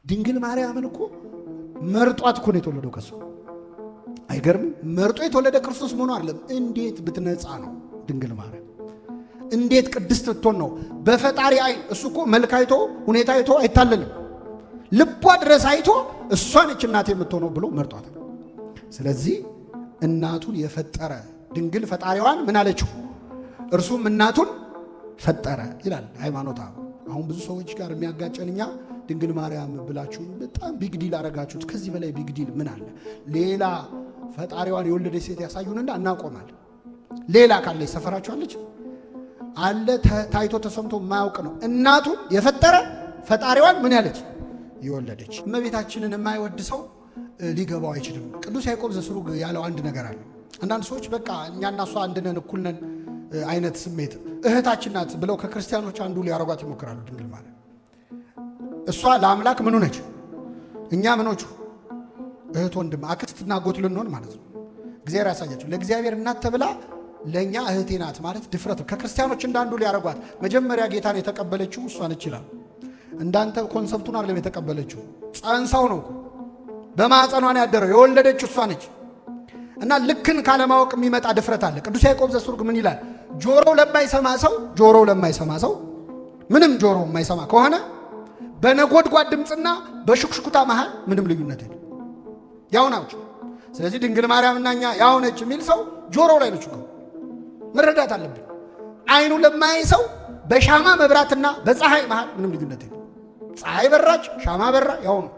ድንግል ማርያምን እኮ መርጧት እኮ ነው የተወለደው ከሱ። አይገርምም? መርጦ የተወለደ ክርስቶስ መሆኑ አይደለም። እንዴት ብትነጻ ነው ድንግል ማርያም? እንዴት ቅድስት ብትሆን ነው? በፈጣሪ አይን እሱ እኮ መልክ አይቶ ሁኔታ አይቶ አይታለልም። ልቧ ድረስ አይቶ እሷ ነች እናቴ የምትሆነው ብሎ መርጧታል። ስለዚህ እናቱን የፈጠረ ድንግል ፈጣሪዋን ምን አለችው? እርሱም እናቱን ፈጠረ ይላል ሃይማኖት። አሁን ብዙ ሰዎች ጋር የሚያጋጨን እኛ ድንግል ማርያም ብላችሁ በጣም ቢግ ዲል አረጋችሁት። ከዚህ በላይ ቢግ ዲል ምን አለ? ሌላ ፈጣሪዋን የወለደች ሴት ያሳዩንና እናቆማለን። ሌላ ካለ ሰፈራችኋለች አለ ታይቶ ተሰምቶ የማያውቅ ነው። እናቱን የፈጠረ ፈጣሪዋን ምን ያለች የወለደች። እመቤታችንን የማይወድ ሰው ሊገባው አይችልም። ቅዱስ ያዕቆብ ዘስሩግ ያለው አንድ ነገር አለ። አንዳንድ ሰዎች በቃ እኛና እሷ አንድ ነን እኩል ነን አይነት ስሜት እህታችን ናት ብለው ከክርስቲያኖች አንዱ ሊያረጓት ይሞክራሉ። ድንግል ማርያም እሷ ለአምላክ ምኑ ነች? እኛ ምኖቹ እህት ወንድም አክስትና አጎት ልንሆን ማለት ነው። እግዚአብሔር ያሳያቸው። ለእግዚአብሔር እናት ተብላ ለእኛ እህቴ ናት ማለት ድፍረት። ከክርስቲያኖች እንዳንዱ ሊያረጓት መጀመሪያ ጌታን የተቀበለችው እሷ ነች ይላል። እንዳንተ ኮንሰፕቱን አይደለም የተቀበለችው፣ ጸንሳው ነው በማዕፀኗን ያደረው የወለደችው እሷ ነች። እና ልክን ካለማወቅ የሚመጣ ድፍረት አለ። ቅዱስ ያዕቆብ ዘስሩግ ምን ይላል? ጆሮው ለማይሰማ ሰው ምንም ጆሮ የማይሰማ ከሆነ በነጎድጓድ ድምፅና በሹክሹክታ መሃል ምንም ልዩነት የለም፣ ያው ናቸው። ስለዚህ ድንግል ማርያምና እኛ ያው ነች የሚል ሰው ጆሮው ላይ ነው ችግሩ። መረዳት አለብን። አይኑ ለማያይ ሰው በሻማ መብራትና በፀሐይ መሃል ምንም ልዩነት የለም። ፀሐይ በራች፣ ሻማ በራ፣ ያው ነው።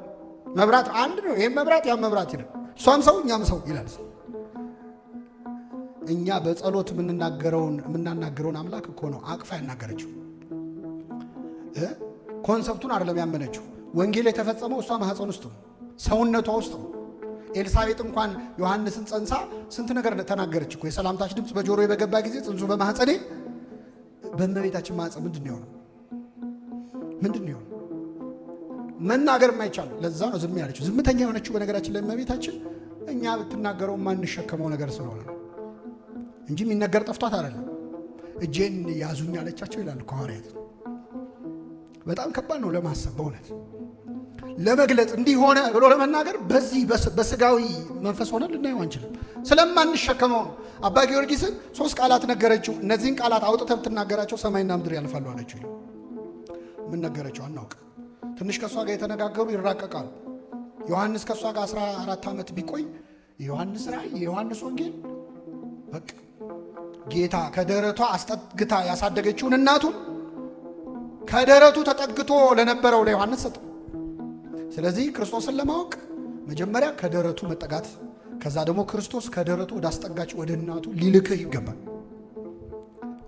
መብራት አንድ ነው። ይሄም መብራት ያም መብራት ይላል። እሷም ሰው እኛም ሰው ይላል። እኛ በጸሎት የምናናገረውን አምላክ እኮ ነው አቅፋ ያናገረችው። ኮንሰፕቱን አይደለም ያመነችው። ወንጌል የተፈጸመው እሷ ማህፀን ውስጥ ነው፣ ሰውነቷ ውስጥ ነው። ኤልሳቤጥ እንኳን ዮሐንስን ጸንሳ ስንት ነገር ተናገረች እኮ። የሰላምታች ድምፅ በጆሮ በገባ ጊዜ ጽንሱ በማህፀኔ። በእመቤታችን ማህፀን ምንድን ነው የሆነው? መናገር የማይቻል ለዛ ነው ዝም ያለችው። ዝምተኛ የሆነችው በነገራችን ላይ እመቤታችን እኛ ብትናገረው የማንሸከመው ነገር ስለሆነ ነው እንጂ የሚነገር ጠፍቷት አይደለም። እጄን ያዙኝ አለቻቸው ይላል ሐዋርያት። በጣም ከባድ ነው ለማሰብ በእውነት ለመግለጽ እንዲህ ሆነ ብሎ ለመናገር በዚህ በስጋዊ መንፈስ ሆነ ልናየው አንችልም፣ ስለማንሸከመው ነው። አባ ጊዮርጊስን 3 ቃላት ነገረችው። እነዚህን ቃላት አውጥተህ ብትናገራቸው ሰማይና ምድር ያልፋሉ አለችው። ምን ነገረችው አናውቅ። ትንሽ ከእሷ ጋር የተነጋገሩ ይራቀቃሉ። ዮሐንስ ከእሷ ጋር 14 ዓመት ቢቆይ የዮሐንስ ራእይ የዮሐንስ ወንጌል በቃ ጌታ ከደረቷ አስጠግታ ያሳደገችውን እናቱን ከደረቱ ተጠግቶ ለነበረው ለዮሐንስ ሰጠው። ስለዚህ ክርስቶስን ለማወቅ መጀመሪያ ከደረቱ መጠጋት፣ ከዛ ደግሞ ክርስቶስ ከደረቱ ወደ አስጠጋች ወደ እናቱ ሊልክህ ይገባል።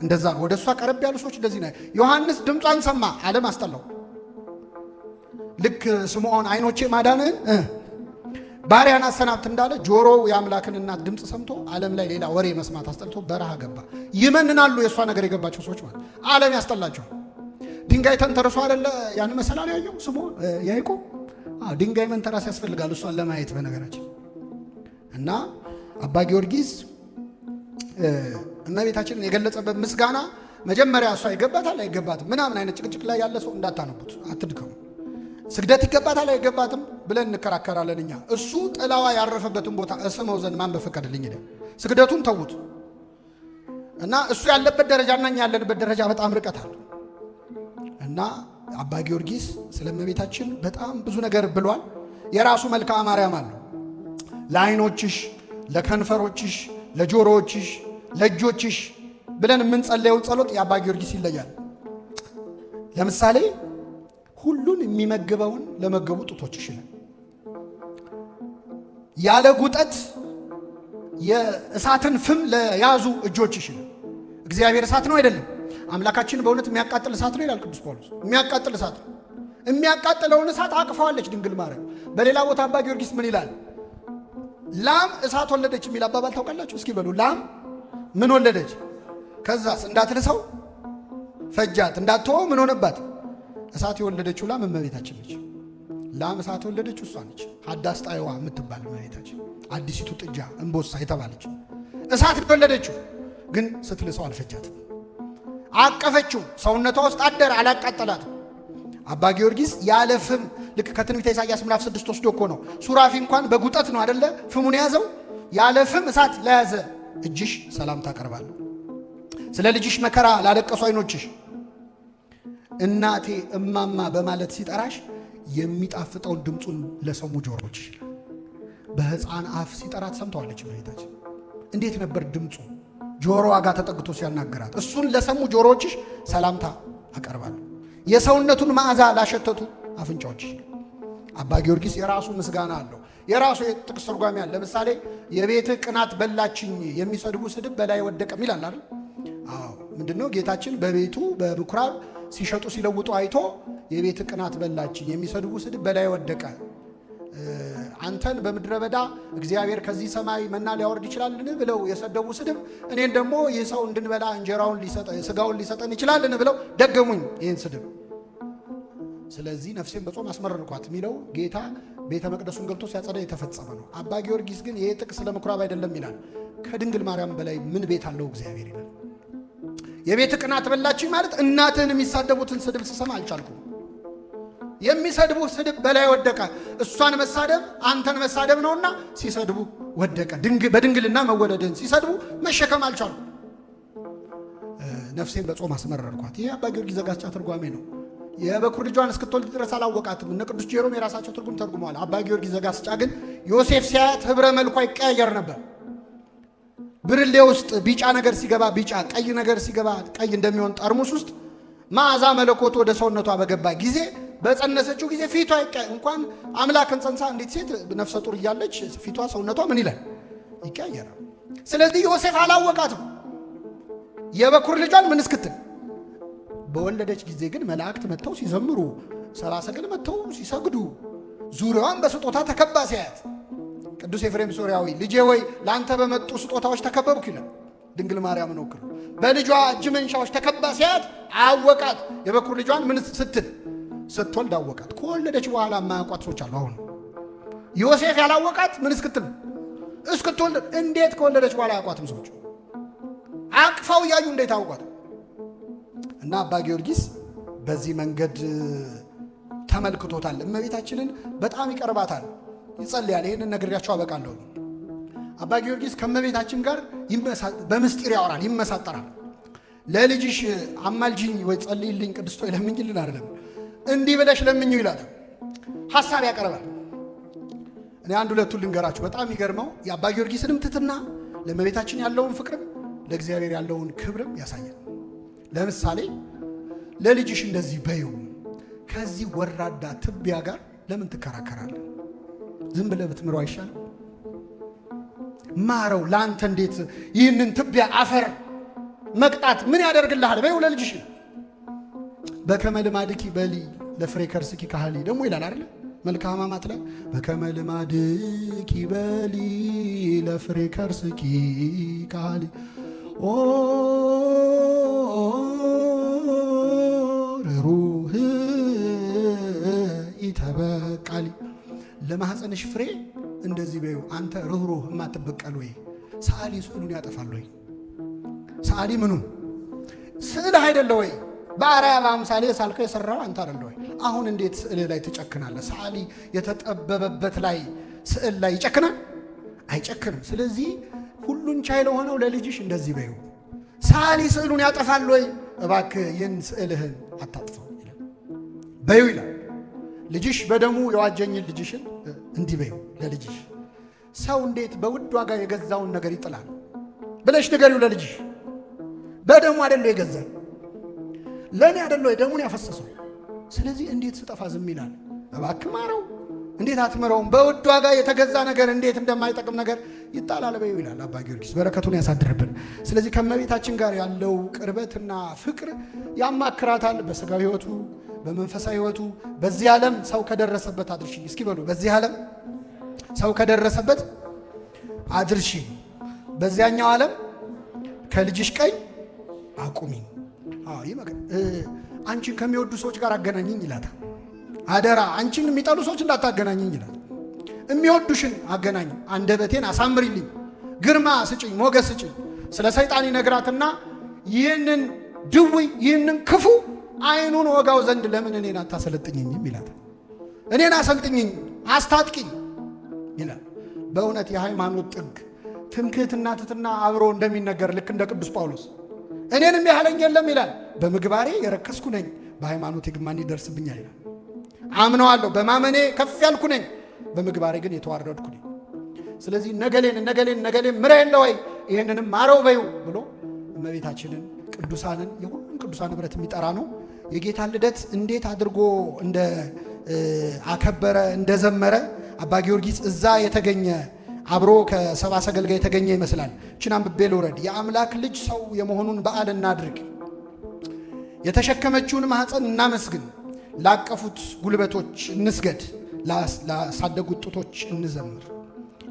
እንደዛ ነው። ወደ እሷ ቀረብ ያሉ ሰዎች እንደዚህ ነው። ዮሐንስ ድምጿን ሰማ፣ ዓለም አስጠላው። ልክ ስምዖን አይኖቼ ማዳንህን ባሪያን አሰናብት እንዳለ ጆሮው የአምላክን እናት ድምፅ ሰምቶ ዓለም ላይ ሌላ ወሬ መስማት አስጠልቶ በረሃ ገባ። ይመንናሉ የእሷ ነገር የገባቸው ሰዎች ማለት ዓለም ያስጠላቸው። ድንጋይ ተንተርሶ አይደለ ያን መሰላል ያየው ስምዖን ያዕቆብ። ድንጋይ መንተራስ ያስፈልጋል እሷን ለማየት በነገራችን። እና አባ ጊዮርጊስ እመቤታችንን የገለጸበት ምስጋና መጀመሪያ እሷ ይገባታል አይገባትም ምናምን አይነት ጭቅጭቅ ላይ ያለ ሰው እንዳታነቡት፣ አትድከሙ። ስግደት ይገባታል አይገባትም ብለን እንከራከራለን እኛ። እሱ ጥላዋ ያረፈበትን ቦታ እስመው ዘንድ ማን በፈቀደልኝ ይላል። ስግደቱን ተዉት እና እሱ ያለበት ደረጃና እኛ ያለንበት ደረጃ በጣም ርቀት አለ። እና አባ ጊዮርጊስ ስለ እመቤታችን በጣም ብዙ ነገር ብሏል። የራሱ መልክዓ ማርያም አለው። ለዓይኖችሽ፣ ለከንፈሮችሽ፣ ለጆሮዎችሽ፣ ለእጆችሽ ብለን የምንጸለየው ጸሎት የአባ ጊዮርጊስ ይለያል። ለምሳሌ ሁሉን የሚመግበውን ለመገቡ ጡቶችሽ ነው። ያለ ጉጠት የእሳትን ፍም ለያዙ እጆችሽ ነው። እግዚአብሔር እሳት ነው አይደለም? አምላካችን በእውነት የሚያቃጥል እሳት ነው ይላል ቅዱስ ጳውሎስ። የሚያቃጥል እሳት ነው። የሚያቃጥለውን እሳት አቅፈዋለች ድንግል ማርያም። በሌላ ቦታ አባ ጊዮርጊስ ምን ይላል? ላም እሳት ወለደች የሚል አባባል ታውቃላችሁ? እስኪ በሉ። ላም ምን ወለደች? ከዛስ እንዳትልሰው ፈጃት፣ እንዳትተወው ምን ሆነባት? እሳት የወለደችው ላም እመቤታችን ነች። ላም እሳት የወለደችው እሷ ነች። ሀዳስ ጣይዋ የምትባል እመቤታችን፣ አዲሲቱ ጥጃ እምቦሳ የተባለች እሳት የወለደችው ግን ስትልሰው አልፈጃትም። አቀፈችው፣ ሰውነቷ ውስጥ አደረ፣ አላቃጠላትም። አባ ጊዮርጊስ ያለ ፍም ልክ ከትንቢተ ኢሳይያስ ምዕራፍ 6 ወስዶ እኮ ነው። ሱራፊ እንኳን በጉጠት ነው አይደለ ፍሙን ያዘው። ያለ ፍም እሳት ለያዘ እጅሽ ሰላምታ አቀርባለሁ። ስለ ልጅሽ መከራ ላለቀሱ አይኖችሽ እናቴ እማማ በማለት ሲጠራሽ የሚጣፍጠውን ድምፁን ለሰሙ ጆሮችሽ በሕፃን አፍ ሲጠራት ሰምተዋለች እመቤታችን። እንዴት ነበር ድምፁ? ጆሮዋ ጋር ተጠግቶ ሲያናገራት እሱን ለሰሙ ጆሮችሽ ሰላምታ አቀርባለሁ። የሰውነቱን መዓዛ ላሸተቱ አፍንጫዎችሽ። አባ ጊዮርጊስ የራሱ ምስጋና አለው። የራሱ የጥቅስ ትርጓሜ አለ። ለምሳሌ የቤት ቅናት በላችኝ የሚሰድቡ ስድብ በላይ ወደቀም ይላል አይደል? አዎ ምንድነው? ጌታችን በቤቱ በምኩራብ ሲሸጡ ሲለውጡ አይቶ የቤት ቅናት በላችኝ የሚሰድቡ ስድብ በላይ ወደቀ። አንተን በምድረ በዳ እግዚአብሔር ከዚህ ሰማይ መና ሊያወርድ ይችላልን ብለው የሰደቡ ስድብ እኔን ደግሞ ይህ ሰው እንድንበላ እንጀራውን ሊሰጠን ስጋውን ሊሰጠን ይችላልን ብለው ደገሙኝ ይህን ስድብ። ስለዚህ ነፍሴን በጾም አስመረርኳት የሚለው ጌታ ቤተ መቅደሱን ገብቶ ሲያጸዳ የተፈጸመ ነው። አባ ጊዮርጊስ ግን ይሄ ጥቅስ ለምኩራብ አይደለም ይላል። ከድንግል ማርያም በላይ ምን ቤት አለው እግዚአብሔር ይላል። የቤት ቅናት በላችኝ ማለት እናትህን የሚሳደቡትን ስድብ ስሰማ አልቻልኩም። የሚሰድቡ ስድብ በላይ ወደቀ። እሷን መሳደብ አንተን መሳደብ ነውና ሲሰድቡ ወደቀ። በድንግልና መወለድን ሲሰድቡ መሸከም አልቻልኩም። ነፍሴን በጾም አስመረርኳት። ይሄ አባ ጊዮርጊስ ዘጋስጫ ትርጓሜ ነው። የበኩር ልጇን እስክትወልድ ድረስ አላወቃትም። እነ ቅዱስ ጄሮም የራሳቸው ትርጉም ተርጉመዋል። አባ ጊዮርጊስ ዘጋስጫ ግን ዮሴፍ ሲያያት ህብረ መልኳ ይቀያየር ነበር። ብርሌ ውስጥ ቢጫ ነገር ሲገባ ቢጫ፣ ቀይ ነገር ሲገባ ቀይ እንደሚሆን ጠርሙስ ውስጥ መዓዛ መለኮት ወደ ሰውነቷ በገባ ጊዜ በጸነሰችው ጊዜ ፊቷ እንኳን አምላክን ጸንሳ እንዴት ሴት ነፍሰ ጡር እያለች ፊቷ ሰውነቷ ምን ይላል? ይቀያየራል። ስለዚህ ዮሴፍ አላወቃትም የበኩር ልጇን ምን እስክትል። በወለደች ጊዜ ግን መላእክት መጥተው ሲዘምሩ፣ ሰብአ ሰገል መጥተው ሲሰግዱ፣ ዙሪያዋን በስጦታ ተከባ ሲያያት ቅዱስ ኤፍሬም ሶርያዊ ልጄ ወይ ለአንተ በመጡ ስጦታዎች ተከበብኩ ይላል። ድንግል ማርያምን ወክሎ በልጇ እጅ መንሻዎች ተከባ ሲያያት አወቃት። የበኩር ልጇን ምን ስትወልድ አወቃት። ከወለደች በኋላ የማያውቋት ሰዎች አሉ። አሁን ዮሴፍ ያላወቃት ምን እስክትወልድ እንዴት ከወለደች በኋላ አያውቋትም ሰዎች? አቅፋው እያዩ እንዴት አውቋት? እና አባ ጊዮርጊስ በዚህ መንገድ ተመልክቶታል። እመቤታችንን በጣም ይቀርባታል፣ ይጸልያል። ይህንን ነግሬያቸው አበቃለሁ። አባ ጊዮርጊስ ከእመቤታችን ጋር በምስጢር ያወራል፣ ይመሳጠራል። ለልጅሽ አማልጅኝ ወይ ጸልይልኝ ቅድስት ሆይ ለምኝልን አይደለም፣ እንዲህ ብለሽ ለምኙ ይላል። ሐሳብ ያቀርባል። እኔ አንድ ሁለቱን ልንገራችሁ። በጣም የሚገርመው የአባ ጊዮርጊስንም ትሕትና ለእመቤታችን ያለውን ፍቅርም ለእግዚአብሔር ያለውን ክብርም ያሳያል። ለምሳሌ ለልጅሽ እንደዚህ በይው፣ ከዚህ ወራዳ ትቢያ ጋር ለምን ትከራከራለህ? ዝም ብለህ ብትምረው አይሻልም? ማረው። ለአንተ እንዴት ይህንን ትቢያ አፈር መቅጣት ምን ያደርግልሃል? በይው ለልጅሽ። በከመ ልማድኪ በሊ ለፍሬ ከርስኪ ካህሊ ደግሞ ይላል አይደል? መልክአ ሕማማት ላይ በከመ ልማድኪ በሊ ለፍሬ ከርስኪ ካህሊ ኦ ሩህ ኢተበቃሊ ለማህፀንሽ ፍሬ እንደዚህ በይው። አንተ ርኅሩህ የማትበቀል ወይ ሰዓሊ ስዕሉን ያጠፋል ወይ? ሰዓሊ ምኑን ስዕል አይደለ ወይ? በአርአያ በአምሳሌ ሳልከው የሰራው አንተ አይደለ ወይ? አሁን እንዴት ስዕል ላይ ትጨክናለህ? ሰዓሊ የተጠበበበት ላይ ስዕል ላይ ይጨክናል? አይጨክንም። ስለዚህ ሁሉን ቻይ ለሆነው ለልጅሽ እንደዚህ በይው። ሰዓሊ ስዕሉን ያጠፋል ወይ? እባክህ ይህን ስዕልህን አታጥፈው ይላል። በይው ይላል። ልጅሽ በደሙ የዋጀኝን ልጅሽን እንዲህ በይው ለልጅሽ። ሰው እንዴት በውድ ዋጋ የገዛውን ነገር ይጥላል ብለሽ ንገሪው ለልጅሽ። በደሙ አይደለ የገዛኝ፣ ለእኔ አይደለ ደሙን ያፈሰሰው። ስለዚህ እንዴት ስጠፋ ዝም ይላል? እባክህ ማረው። እንዴት አትምረውም? በውድ ዋጋ የተገዛ ነገር እንዴት እንደማይጠቅም ነገር ይጣላል በይው ይላል አባ ጊዮርጊስ። በረከቱን ያሳድርብን። ስለዚህ ከእመቤታችን ጋር ያለው ቅርበትና ፍቅር ያማክራታል። በሥጋዊ ሕይወቱ በመንፈሳዊ ሕይወቱ በዚህ ዓለም ሰው ከደረሰበት አድርሽኝ። እስኪ በሉ በዚህ ዓለም ሰው ከደረሰበት አድርሽኝ፣ በዚያኛው ዓለም ከልጅሽ ቀኝ አቁሚኝ። አንቺን ከሚወዱ ሰዎች ጋር አገናኝኝ ይላታል። አደራ አንቺን የሚጠሉ ሰዎች እንዳታገናኝኝ ይላል። የሚወዱሽን አገናኝ፣ አንደበቴን አሳምሪልኝ፣ ግርማ ስጭኝ፣ ሞገስ ስጭኝ። ስለ ሰይጣን ይነግራትና ይህንን ድውይ ይህንን ክፉ አይኑን ወጋው ዘንድ ለምን እኔን አታሰለጥኝኝም ይላታል። እኔን አሰልጥኝኝ፣ አስታጥቂኝ ይላል። በእውነት የሃይማኖት ጥግ ትምክህትና ትሕትና አብሮ እንደሚነገር ልክ እንደ ቅዱስ ጳውሎስ እኔንም ያህለኝ የለም ይላል። በምግባሬ የረከስኩ ነኝ፣ በሃይማኖቴ ግን ማን ይደርስብኛል ይላል። አምነዋለሁ፣ በማመኔ ከፍ ያልኩ ነኝ፣ በምግባሬ ግን የተዋረድኩ ነኝ። ስለዚህ ነገሌን ምራ የለ ወይ ይህንንም ማረው በዩ ብሎ እመቤታችንን ቅዱሳንን የሁሉም ቅዱሳን ኅብረት የሚጠራ ነው። የጌታን ልደት እንዴት አድርጎ እንደ አከበረ እንደዘመረ አባ ጊዮርጊስ እዛ የተገኘ አብሮ ከሰብአ ሰገል ጋር የተገኘ ይመስላል። እችን አንብቤ ልውረድ። የአምላክ ልጅ ሰው የመሆኑን በዓል እናድርግ፣ የተሸከመችውን ማኅፀን እናመስግን፣ ላቀፉት ጉልበቶች እንስገድ፣ ላሳደጉት ጡቶች እንዘምር፣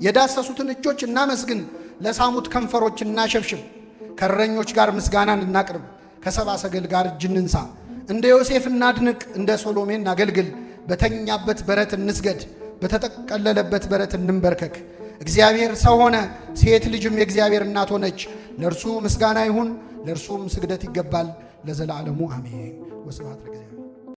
የዳሰሱትን እጆች እናመስግን፣ ለሳሙት ከንፈሮች እናሸብሽብ፣ ከእረኞች ጋር ምስጋናን እናቅርብ፣ ከሰብአ ሰገል ጋር እጅ እንንሳ፣ እንደ ዮሴፍ እናድንቅ፣ እንደ ሶሎሜ እናገልግል፣ በተኛበት በረት እንስገድ፣ በተጠቀለለበት በረት እንንበርከክ። እግዚአብሔር ሰው ሆነ፣ ሴት ልጅም የእግዚአብሔር እናት ሆነች። ለእርሱ ምስጋና ይሁን፣ ለእርሱም ስግደት ይገባል፣ ለዘላለሙ አሜን። ወስብሐት ለእግዚአብሔር።